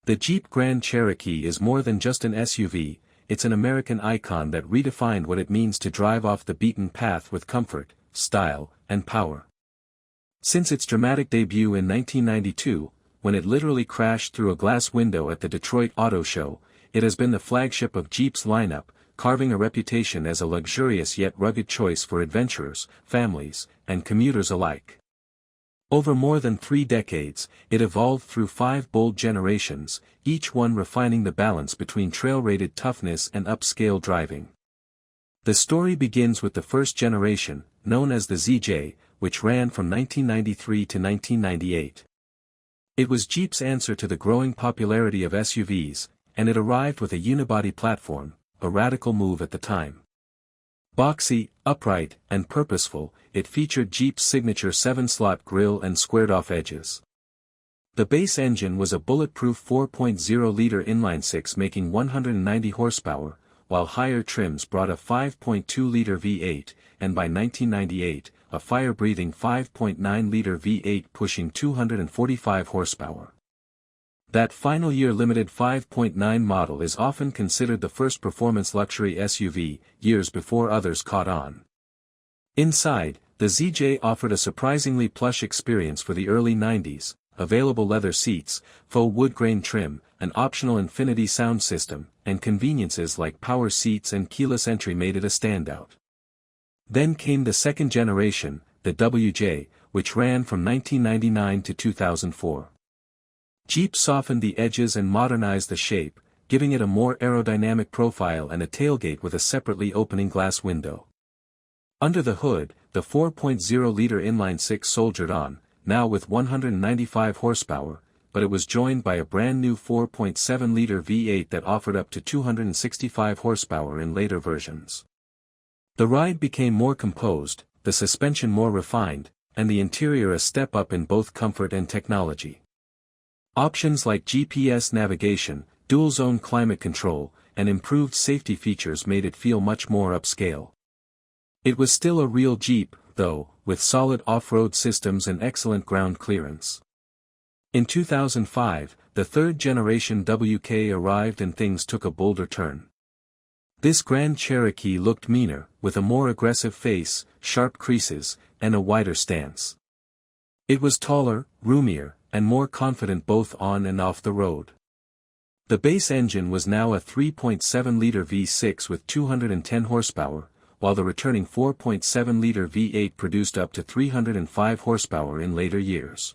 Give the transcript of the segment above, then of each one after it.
The Jeep Grand Cherokee is more than just an SUV, it's an American icon that redefined what it means to drive off the beaten path with comfort, style, and power. Since its dramatic debut in 1992, when it literally crashed through a glass window at the Detroit Auto Show, it has been the flagship of Jeep's lineup, carving a reputation as a luxurious yet rugged choice for adventurers, families, and commuters alike. Over more than 3 decades, it evolved through 5 bold generations, each one refining the balance between trail-rated toughness and upscale driving. The story begins with the first generation, known as the ZJ, which ran from 1993 to 1998. It was Jeep's answer to the growing popularity of SUVs, and it arrived with a unibody platform, a radical move at the time. Boxy, upright, and purposeful, it featured Jeep's signature 7-slot grille and squared-off edges. The base engine was a bulletproof 4.0-liter inline-six making 190 horsepower, while higher trims brought a 5.2-liter V8, and by 1998, a fire-breathing 5.9-liter V8 pushing 245 horsepower. That final year limited 5.9 model is often considered the first performance luxury SUV, years before others caught on. Inside, the ZJ offered a surprisingly plush experience for the early 90s, available leather seats, faux wood grain trim, an optional Infinity sound system, and conveniences like power seats and keyless entry made it a standout. Then came the second generation, the WJ, which ran from 1999 to 2004. Jeep softened the edges and modernized the shape, giving it a more aerodynamic profile and a tailgate with a separately opening glass window. Under the hood, the 4.0-liter inline-six soldiered on, now with 195 horsepower, but it was joined by a brand-new 4.7-liter V8 that offered up to 265 horsepower in later versions. The ride became more composed, the suspension more refined, and the interior a step up in both comfort and technology. Options like GPS navigation, dual-zone climate control, and improved safety features made it feel much more upscale. It was still a real Jeep, though, with solid off-road systems and excellent ground clearance. In 2005, the third-generation WK arrived and things took a bolder turn. This Grand Cherokee looked meaner, with a more aggressive face, sharp creases, and a wider stance. It was taller, roomier, and more confident both on and off the road. The base engine was now a 3.7-liter V6 with 210 horsepower, while the returning 4.7-liter V8 produced up to 305 horsepower in later years.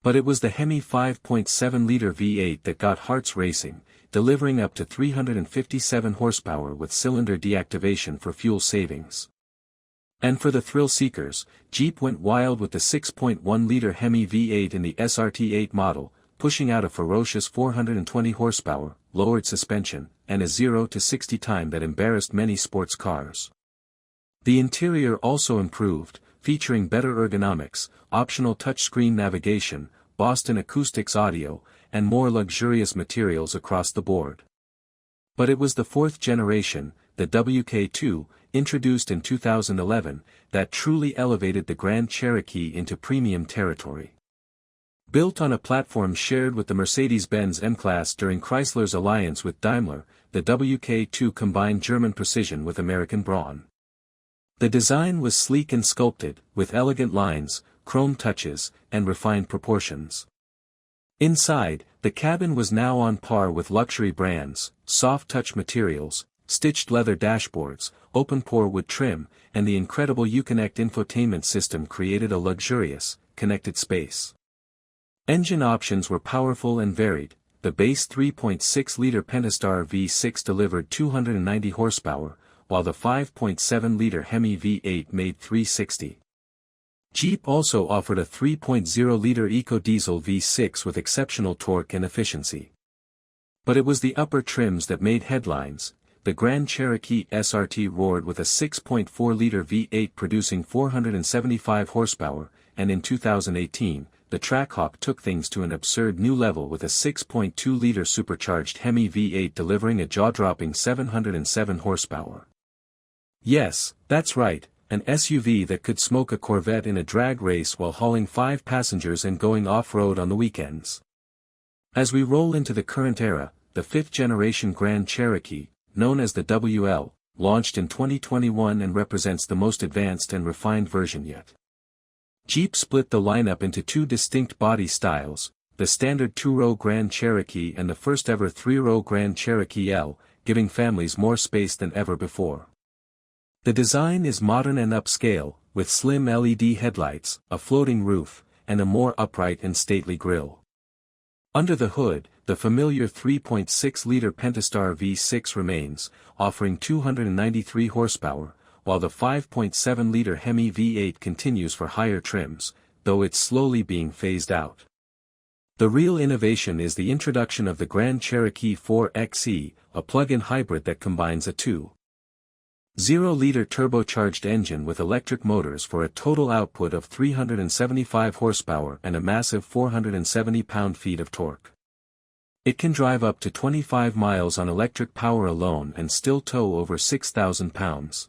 But it was the Hemi 5.7-liter V8 that got hearts racing, delivering up to 357 horsepower with cylinder deactivation for fuel savings. And for the thrill seekers, Jeep went wild with the 6.1-liter Hemi V8 in the SRT8 model, pushing out a ferocious 420 horsepower, lowered suspension, and a 0-60 time that embarrassed many sports cars. The interior also improved, featuring better ergonomics, optional touchscreen navigation, Boston Acoustics audio, and more luxurious materials across the board. But it was the fourth generation, the WK2, introduced in 2011, that truly elevated the Grand Cherokee into premium territory. Built on a platform shared with the Mercedes-Benz M-Class during Chrysler's alliance with Daimler, the WK2 combined German precision with American brawn. The design was sleek and sculpted, with elegant lines, chrome touches, and refined proportions. Inside, the cabin was now on par with luxury brands, soft-touch materials, stitched leather dashboards, open-pore wood trim, and the incredible Uconnect infotainment system created a luxurious, connected space. Engine options were powerful and varied. The base 3.6-liter Pentastar V6 delivered 290 horsepower, while the 5.7-liter Hemi V8 made 360. Jeep also offered a 3.0-liter EcoDiesel V6 with exceptional torque and efficiency. But it was the upper trims that made headlines. The Grand Cherokee SRT roared with a 6.4-liter V8 producing 475 horsepower, and in 2018, the Trackhawk took things to an absurd new level with a 6.2-liter supercharged Hemi V8 delivering a jaw-dropping 707 horsepower. Yes, that's right, an SUV that could smoke a Corvette in a drag race while hauling 5 passengers and going off-road on the weekends. As we roll into the current era, the fifth-generation Grand Cherokee, known as the WL, launched in 2021 and represents the most advanced and refined version yet. Jeep split the lineup into two distinct body styles, the standard two-row Grand Cherokee and the first-ever three-row Grand Cherokee L, giving families more space than ever before. The design is modern and upscale, with slim LED headlights, a floating roof, and a more upright and stately grille. Under the hood, the familiar 3.6-liter Pentastar V6 remains, offering 293 horsepower, while the 5.7-liter Hemi V8 continues for higher trims, though it's slowly being phased out. The real innovation is the introduction of the Grand Cherokee 4xe, a plug-in hybrid that combines a 2.0-liter turbocharged engine with electric motors for a total output of 375 horsepower and a massive 470 pound-feet of torque. It can drive up to 25 miles on electric power alone and still tow over 6,000 pounds.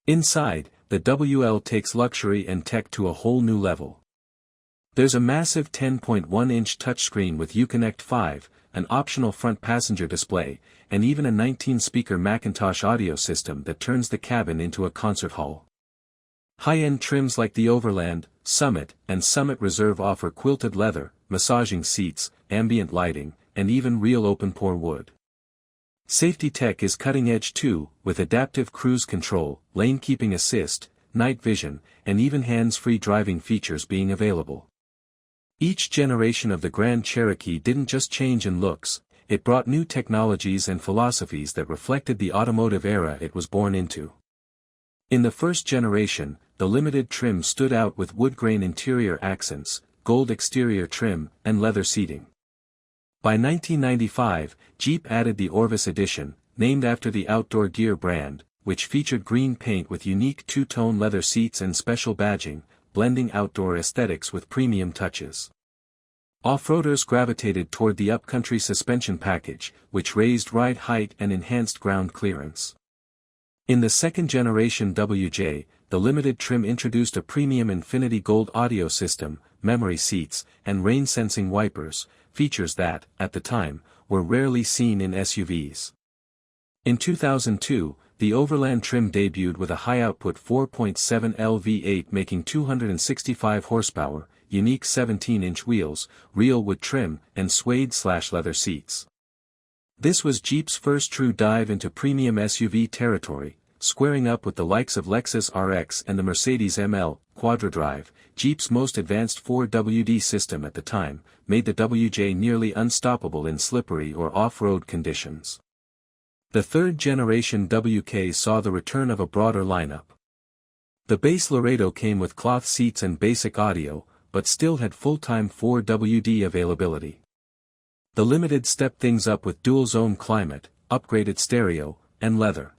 Inside, the WL takes luxury and tech to a whole new level. There's a massive 10.1-inch touchscreen with Uconnect 5, an optional front passenger display, and even a 19-speaker Macintosh audio system that turns the cabin into a concert hall. High-end trims like the Overland, Summit, and Summit Reserve offer quilted leather, massaging seats, ambient lighting, and even real open-pore wood. Safety tech is cutting-edge too, with adaptive cruise control, lane-keeping assist, night vision, and even hands-free driving features being available. Each generation of the Grand Cherokee didn't just change in looks, it brought new technologies and philosophies that reflected the automotive era it was born into. In the first generation, the limited trim stood out with wood-grain interior accents, gold exterior trim, and leather seating. By 1995, Jeep added the Orvis Edition, named after the outdoor gear brand, which featured green paint with unique two-tone leather seats and special badging, blending outdoor aesthetics with premium touches. Off-roaders gravitated toward the upcountry suspension package, which raised ride height and enhanced ground clearance. In the second-generation WJ, the limited trim introduced a premium Infinity Gold audio system, memory seats, and rain-sensing wipers, features that, at the time, were rarely seen in SUVs. In 2002, the Overland trim debuted with a high-output 4.7L V8 making 265 horsepower, unique 17-inch wheels, real wood trim, and suede/leather seats. This was Jeep's first true dive into premium SUV territory, squaring up with the likes of Lexus RX and the Mercedes ML. Quadra-drive, Jeep's most advanced 4WD system at the time, made the WJ nearly unstoppable in slippery or off-road conditions. The third-generation WK saw the return of a broader lineup. The base Laredo came with cloth seats and basic audio, but still had full-time 4WD availability. The Limited stepped things up with dual-zone climate, upgraded stereo, and leather.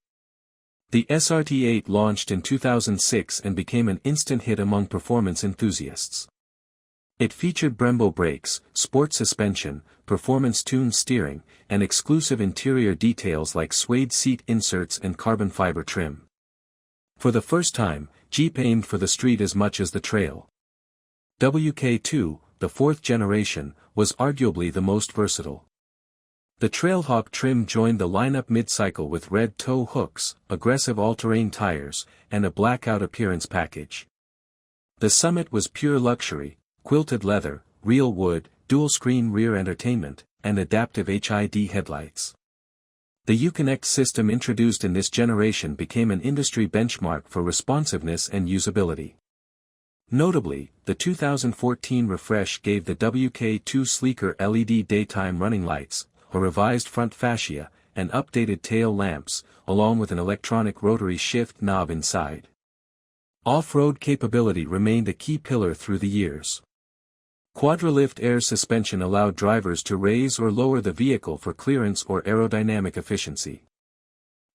The SRT8 launched in 2006 and became an instant hit among performance enthusiasts. It featured Brembo brakes, sport suspension, performance-tuned steering, and exclusive interior details like suede seat inserts and carbon fiber trim. For the first time, Jeep aimed for the street as much as the trail. WK2, the fourth generation, was arguably the most versatile. The Trailhawk trim joined the lineup mid-cycle with red tow hooks, aggressive all-terrain tires, and a blackout appearance package. The Summit was pure luxury, quilted leather, real wood, dual-screen rear entertainment, and adaptive HID headlights. The Uconnect system introduced in this generation became an industry benchmark for responsiveness and usability. Notably, the 2014 refresh gave the WK2 sleeker LED daytime running lights, a revised front fascia, and updated tail lamps, along with an electronic rotary shift knob inside. Off-road capability remained a key pillar through the years. Quadralift air suspension allowed drivers to raise or lower the vehicle for clearance or aerodynamic efficiency.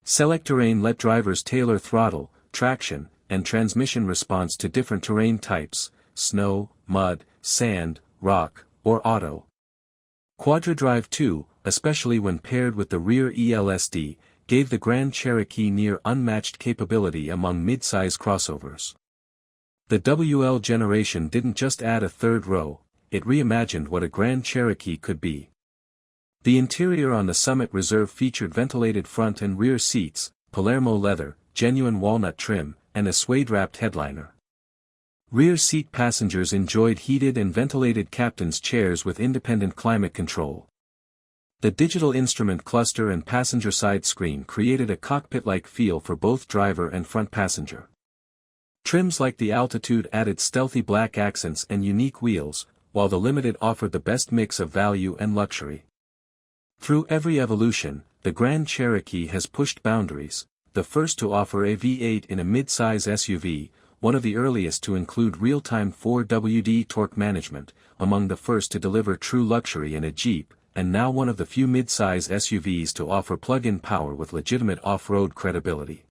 Select Terrain let drivers tailor throttle, traction, and transmission response to different terrain types, snow, mud, sand, rock, or auto. Quadra-Drive 2, especially when paired with the rear ELSD, gave the Grand Cherokee near unmatched capability among mid-size crossovers. The WL generation didn't just add a third row, it reimagined what a Grand Cherokee could be. The interior on the Summit Reserve featured ventilated front and rear seats, Palermo leather, genuine walnut trim, and a suede-wrapped headliner. Rear seat passengers enjoyed heated and ventilated captain's chairs with independent climate control. The digital instrument cluster and passenger side screen created a cockpit-like feel for both driver and front passenger. Trims like the Altitude added stealthy black accents and unique wheels, while the Limited offered the best mix of value and luxury. Through every evolution, the Grand Cherokee has pushed boundaries, the first to offer a V8 in a mid-size SUV, one of the earliest to include real-time 4WD torque management, among the first to deliver true luxury in a Jeep, and now one of the few mid-size SUVs to offer plug-in power with legitimate off-road credibility.